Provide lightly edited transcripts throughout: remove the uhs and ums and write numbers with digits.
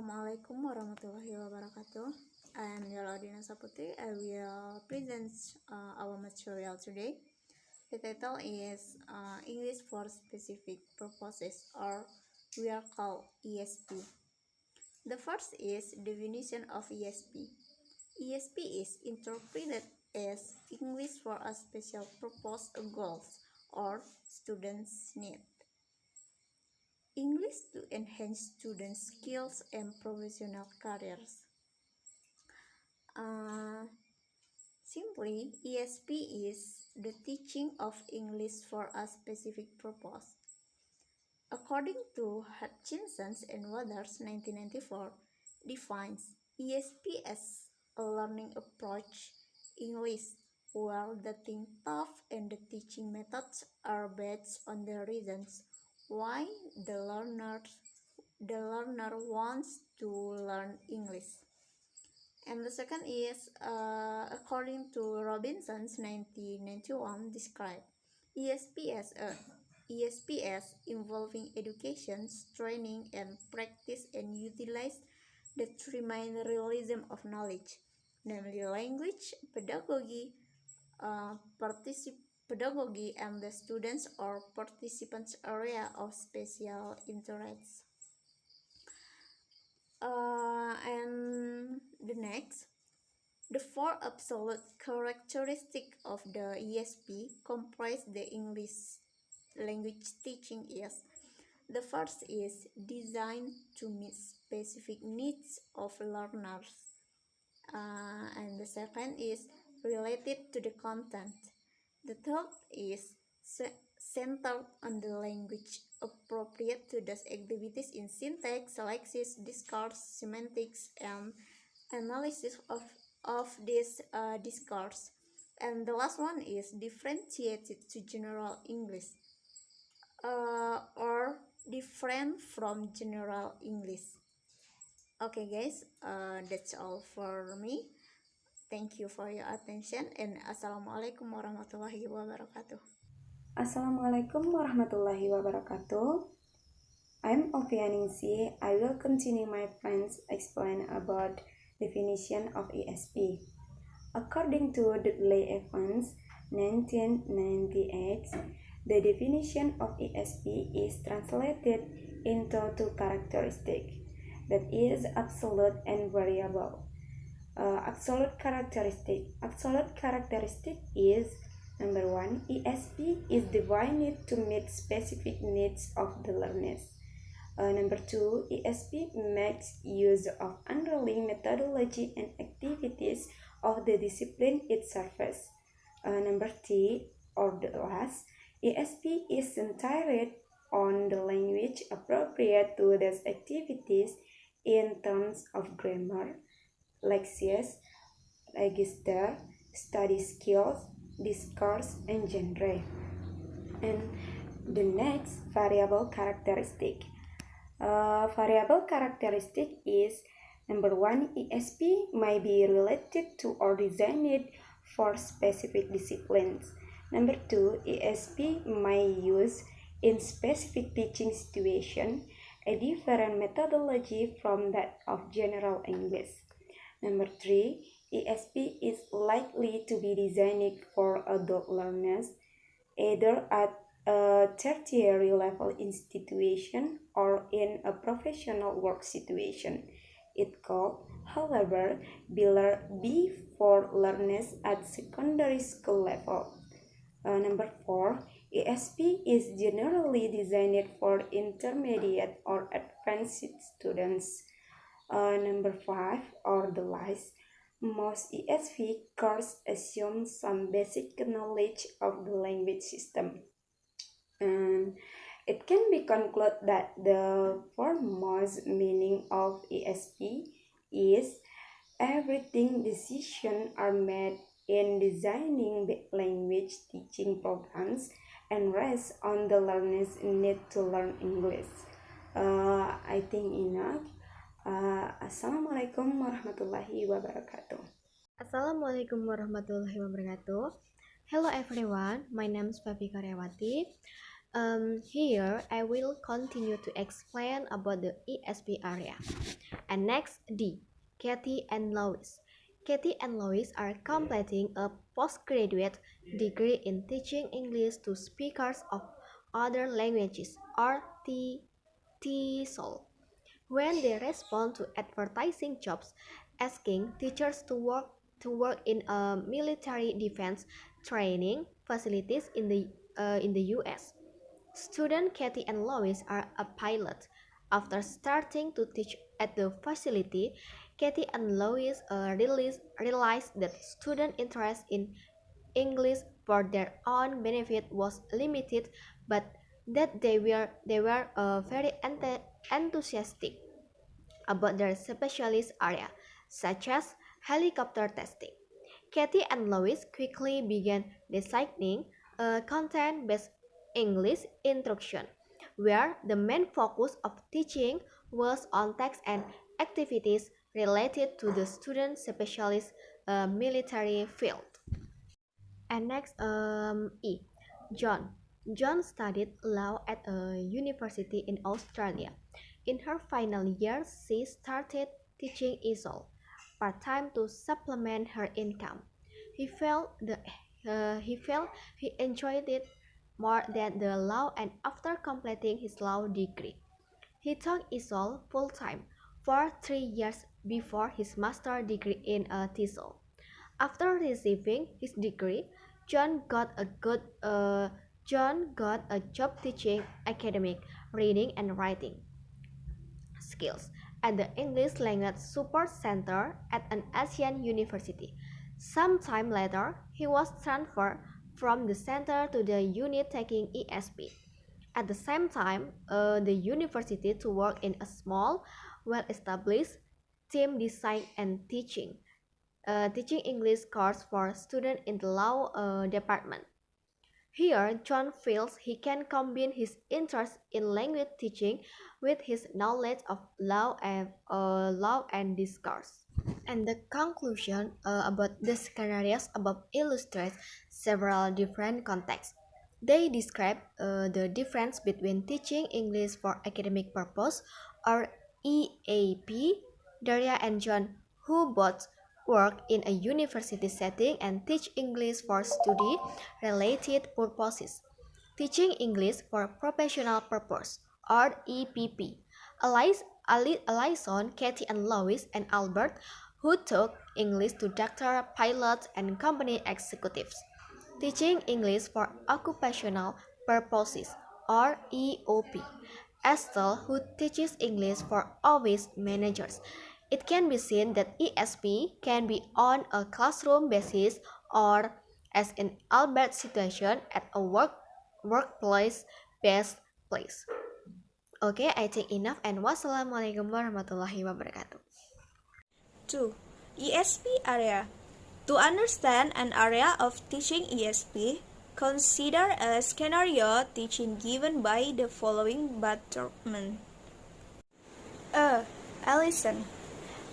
Assalamualaikum warahmatullahi wabarakatuh. I am Yolodina Saputi. I will present our material today. The title is English for Specific Purposes, or we are called ESP. The first is definition of ESP. ESP is interpreted as English for a special purpose, goals, or students' need. English to enhance students' skills and professional careers. Simply, ESP is the teaching of English for a specific purpose. According to Hutchinson and Waters 1994, defines ESP as a learning approach English where the think tough and the teaching methods are based on the reasons why the learner wants to learn English. And the second is, according to Robinson's 1991, describe ESP as involving education, training, and practice and utilize the three main realism of knowledge, namely language, pedagogy, pedagogy, and the students or participants' area of special interest. And the next, the four absolute characteristics of the ESP comprise the English language teaching is: the first is designed to meet specific needs of learners, and the second is related to the content. The third is centered on the language, appropriate to those activities in syntax, syntax, discourse, semantics, and analysis of this discourse. And the last one is differentiated to general English, or different from general English. Okay guys, that's all for me. Thank you for your attention, and Assalamualaikum warahmatullahi wabarakatuh. Assalamualaikum warahmatullahi wabarakatuh. I'm Ovianingsi. I will continue my friends explain about definition of ESP. According to Dudley Evans, 1998, the definition of ESP is translated into two characteristics, that is absolute and variable. Absolute characteristic is: number one, ESP is designed to meet specific needs of the learners. Number two, ESP makes use of underlying methodology and activities of the discipline it serves. Number three, or the last, ESP is centered on the language appropriate to those activities in terms of grammar, lexis, register, study skills, discourse, and genre. And the next variable characteristic. Variable characteristic is: number one, ESP may be related to or designed for specific disciplines. Number two, ESP may use in specific teaching situation a different methodology from that of general English. Number three, ESP is likely to be designed for adult learners, either at a tertiary level institution or in a professional work situation. It could, however, be for learners at secondary school level. Number four, ESP is generally designed for intermediate or advanced students. Number five, or the last, most ESP courses assume some basic knowledge of the language system. And it can be concluded that the foremost meaning of ESP is everything decisions are made in designing the language teaching programs and rest on the learner's need to learn English. I think enough. Assalamualaikum warahmatullahi wabarakatuh. Assalamualaikum warahmatullahi wabarakatuh. Hello everyone, my name is Fabi Karyawati. Here I will continue to explain about the ESP area. And next, D. Katie and Lois. Katie and Lois are completing a postgraduate degree in teaching English to speakers of other languages, or TESOL. When they respond to advertising jobs asking teachers to work in a military defense training facilities in the US. Student Katie and Lois are a pilot. After starting to teach at the facility, Katie and Lois realized that student interest in English for their own benefit was limited, but that they were very enthusiastic about their specialist area, such as helicopter testing. Katie and Lois quickly began designing a content-based English instruction, where the main focus of teaching was on text and activities related to the student specialist military field. And next, E. John. John studied law at a university in Australia. In her final year, she started teaching ESOL part-time to supplement her income. He felt he enjoyed it more than the law, and after completing his law degree, he taught ESOL full-time for 3 years before his master's degree in TESOL. After receiving his degree, John got a job teaching academic reading and writing skills at the English Language Support Center at an Asian university. Sometime later, he was transferred from the center to the unit taking ESP. At the same time, the university to work in a small, well-established team design and teaching English course for students in the law department. Here, John feels he can combine his interest in language teaching with his knowledge of law and discourse. And the conclusion about the scenarios above illustrates several different contexts. They describe the difference between teaching English for academic purpose, or EAP. Daria and John, who both work in a university setting, and teach English for study-related purposes. Teaching English for professional purpose, or EPP. Alison, Katie and Lois, and Albert, who taught English to doctor, pilots, and company executives. Teaching English for occupational purposes, or EOP. Estelle, who teaches English for office managers. It can be seen that ESP can be on a classroom basis, or, as in Albert's situation, at a workplace-based place. Okay, I think enough, and wassalamualaikum warahmatullahi wabarakatuh. 2. ESP area. To understand an area of teaching ESP, consider a scenario teaching given by the following department. Alison.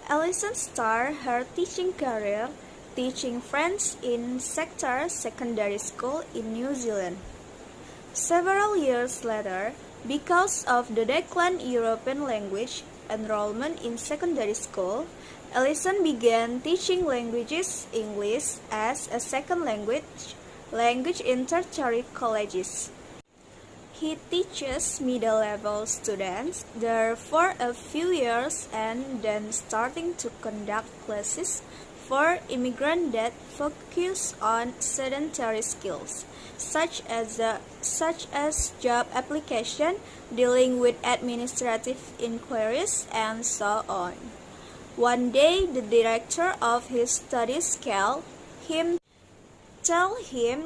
Alison started her teaching career teaching French in Sector Secondary School in New Zealand. Several years later, because of the decline European language enrollment in secondary school, Alison began teaching languages English as a second language in tertiary colleges. He teaches middle-level students there for a few years and then starting to conduct classes for immigrants that focus on sedentary skills, such as job application, dealing with administrative inquiries, and so on. One day, the director of his studies tell him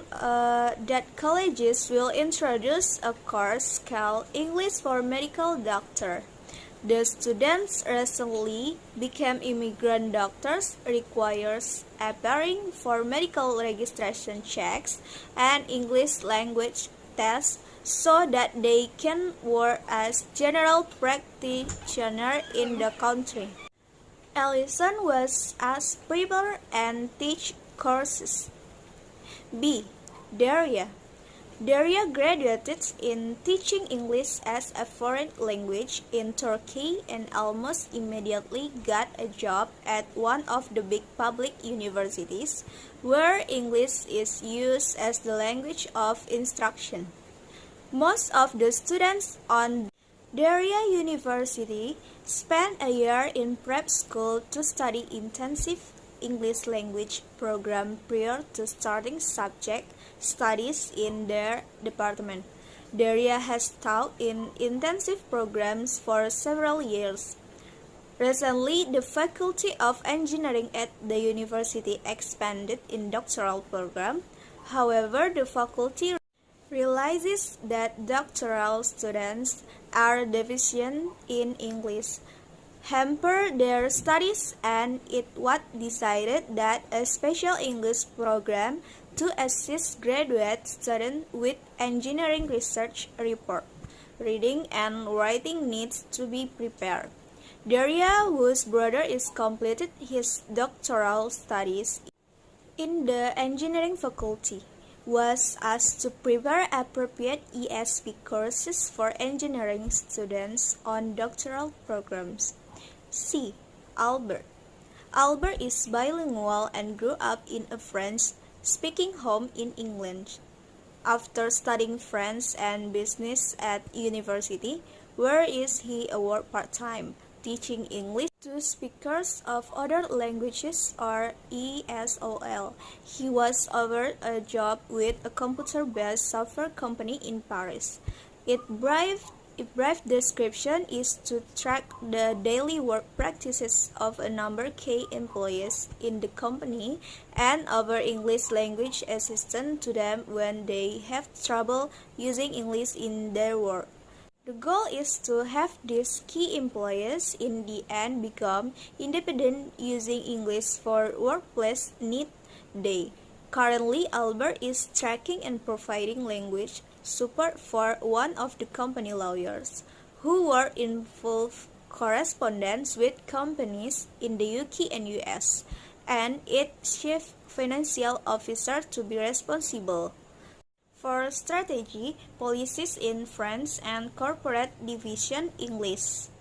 that colleges will introduce a course called English for Medical Doctor. The students recently became immigrant doctors, requires appearing for medical registration checks and English language tests so that they can work as general practitioner in the country. Alison was asked prepare and teach courses. B. Daria. Derya graduated in teaching English as a foreign language in Turkey and almost immediately got a job at one of the big public universities where English is used as the language of instruction. Most of the students on Derya University spent a year in prep school to study intensive English language program prior to starting subject studies in their department. Derya has taught in intensive programs for several years. Recently, the Faculty of Engineering at the university expanded in doctoral program. However, the faculty realizes that doctoral students are deficient in English, hamper their studies, and it was decided that a special English program to assist graduate students with engineering research report, reading and writing needs to be prepared. Derya, whose brother is completed his doctoral studies in the engineering faculty, was asked to prepare appropriate ESP courses for engineering students on doctoral programs. C. Albert. Albert is bilingual and grew up in a French-speaking home in England. After studying French and business at university, where is he worked part-time, teaching English to speakers of other languages or ESOL. He was offered a job with a computer-based software company in Paris. Its brief description is to track the daily work practices of a number of key employees in the company and offer English language assistance to them when they have trouble using English in their work. The goal is to have these key employees in the end become independent using English for workplace need day. Currently, Albert is tracking and providing language support for one of the company lawyers who were involved correspondence with companies in the UK and US, and its chief financial officer to be responsible for strategy, policies in France, and corporate division English.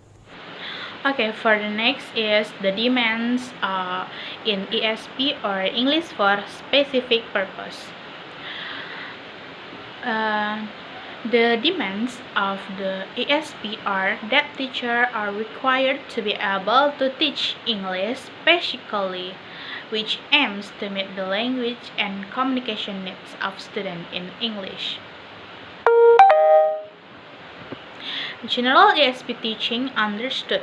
Okay, for the next is the demands in ESP or English for specific purpose. The demands of the ESP are that teachers are required to be able to teach English specifically, which aims to meet the language and communication needs of students in English. General ESP teaching understood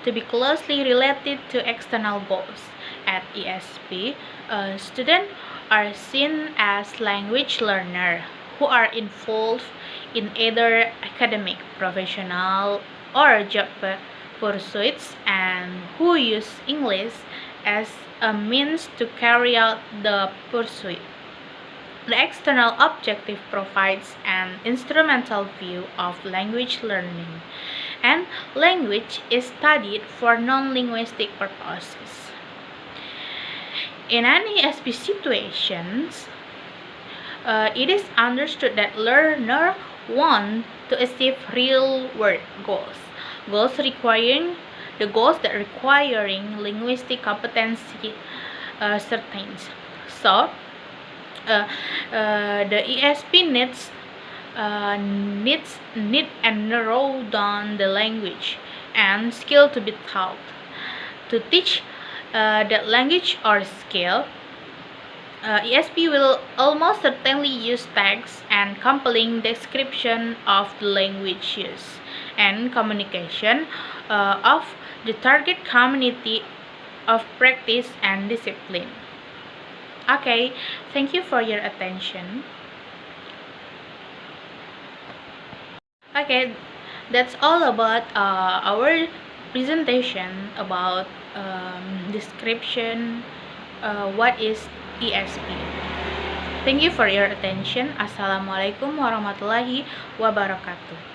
to be closely related to external goals. At ESP, students are seen as language learners who are involved in either academic, professional, or job pursuits and who use English as a means to carry out the pursuit. The external objective provides an instrumental view of language learning, and language is studied for non-linguistic purposes. In any ESP situations, it is understood that learners want to achieve real-world goals, goals that requiring linguistic competency certains. So, the ESP needs and narrow down the language and skill to be taught. To teach that language or skill, ESP will almost certainly use text and compelling description of the language use and communication of the target community of practice and discipline. Okay, thank you for your attention. Okay, that's all about our presentation about description what is ESP. Thank you for your attention. Assalamualaikum warahmatullahi wabarakatuh.